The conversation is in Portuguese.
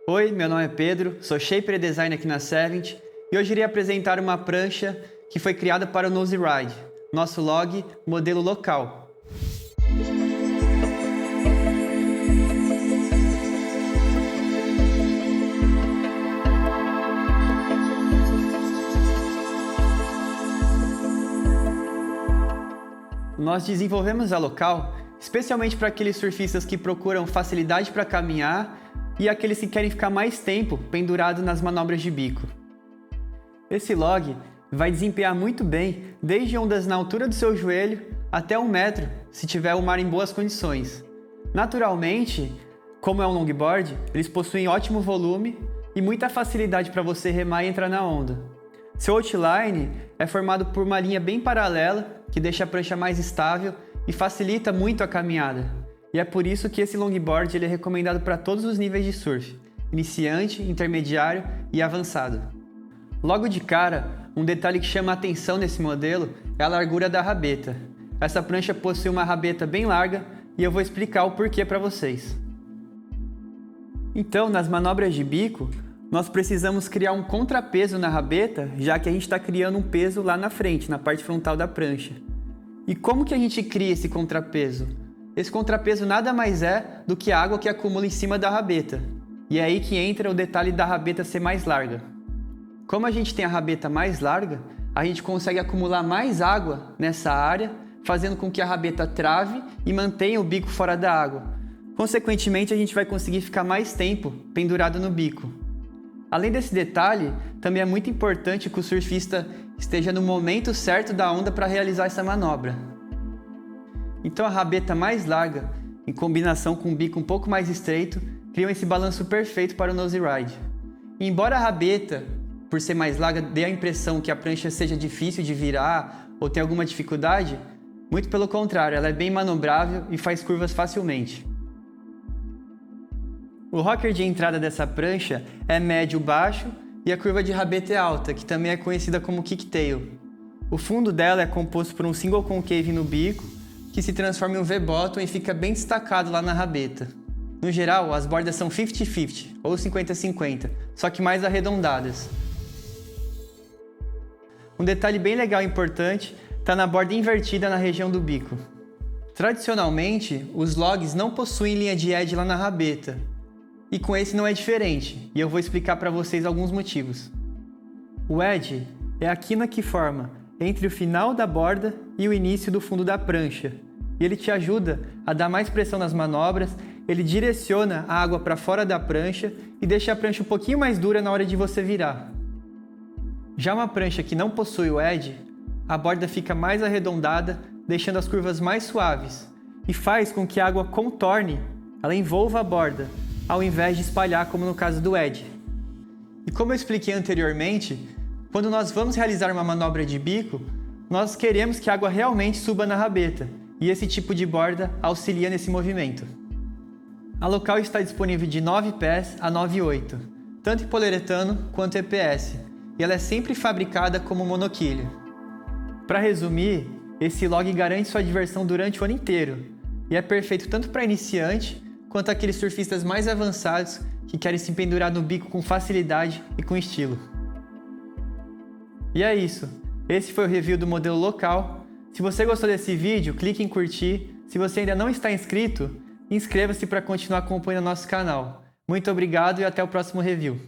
Oi, meu nome é Pedro, sou Shaper e Design aqui na Savant e hoje irei apresentar uma prancha que foi criada para o Nose Ride, nosso log modelo local. Nós desenvolvemos a local especialmente para aqueles surfistas que procuram facilidade para caminhar e aqueles que querem ficar mais tempo pendurado nas manobras de bico. Esse log vai desempenhar muito bem desde ondas na altura do seu joelho até 1 metro, se tiver o mar em boas condições. Naturalmente, como é um longboard, eles possuem ótimo volume e muita facilidade para você remar e entrar na onda. Seu outline é formado por uma linha bem paralela que deixa a prancha mais estável e facilita muito a caminhada. E é por isso que esse longboard ele é recomendado para todos os níveis de surf, iniciante, intermediário e avançado. Logo de cara, um detalhe que chama a atenção nesse modelo é a largura da rabeta. Essa prancha possui uma rabeta bem larga e eu vou explicar o porquê para vocês. Então, nas manobras de bico, nós precisamos criar um contrapeso na rabeta, já que a gente está criando um peso lá na frente, na parte frontal da prancha. E como que a gente cria esse contrapeso? Esse contrapeso nada mais é do que a água que acumula em cima da rabeta. E é aí que entra o detalhe da rabeta ser mais larga. Como a gente tem a rabeta mais larga, a gente consegue acumular mais água nessa área, fazendo com que a rabeta trave e mantenha o bico fora da água. Consequentemente, a gente vai conseguir ficar mais tempo pendurado no bico. Além desse detalhe, também é muito importante que o surfista esteja no momento certo da onda para realizar essa manobra. Então a rabeta mais larga, em combinação com um bico um pouco mais estreito, criam esse balanço perfeito para o Nose Ride. E embora a rabeta, por ser mais larga, dê a impressão que a prancha seja difícil de virar ou tem alguma dificuldade, muito pelo contrário, ela é bem manobrável e faz curvas facilmente. O rocker de entrada dessa prancha é médio-baixo e a curva de rabeta é alta, que também é conhecida como kicktail. O fundo dela é composto por um single concave no bico, que se transforma em um V-bottom e fica bem destacado lá na rabeta. No geral, as bordas são 50-50 ou 50-50, só que mais arredondadas. Um detalhe bem legal e importante está na borda invertida na região do bico. Tradicionalmente, os logs não possuem linha de edge lá na rabeta, e com esse não é diferente, e eu vou explicar para vocês alguns motivos. O edge é a quina que forma entre o final da borda e o início do fundo da prancha, e ele te ajuda a dar mais pressão nas manobras, ele direciona a água para fora da prancha e deixa a prancha um pouquinho mais dura na hora de você virar. Já uma prancha que não possui o edge, a borda fica mais arredondada, deixando as curvas mais suaves, e faz com que a água contorne, ela envolva a borda, ao invés de espalhar como no caso do edge. E como eu expliquei anteriormente, quando nós vamos realizar uma manobra de bico, nós queremos que a água realmente suba na rabeta, e esse tipo de borda auxilia nesse movimento. A local está disponível de 9 pés a 9,8, tanto em poliuretano quanto EPS, e ela é sempre fabricada como monoquilha. Para resumir, esse log garante sua diversão durante o ano inteiro, e é perfeito tanto para iniciante quanto aqueles surfistas mais avançados que querem se pendurar no bico com facilidade e com estilo. E é isso, esse foi o review do modelo local. Se você gostou desse vídeo, clique em curtir. Se você ainda não está inscrito, inscreva-se para continuar acompanhando nosso canal. Muito obrigado e até o próximo review.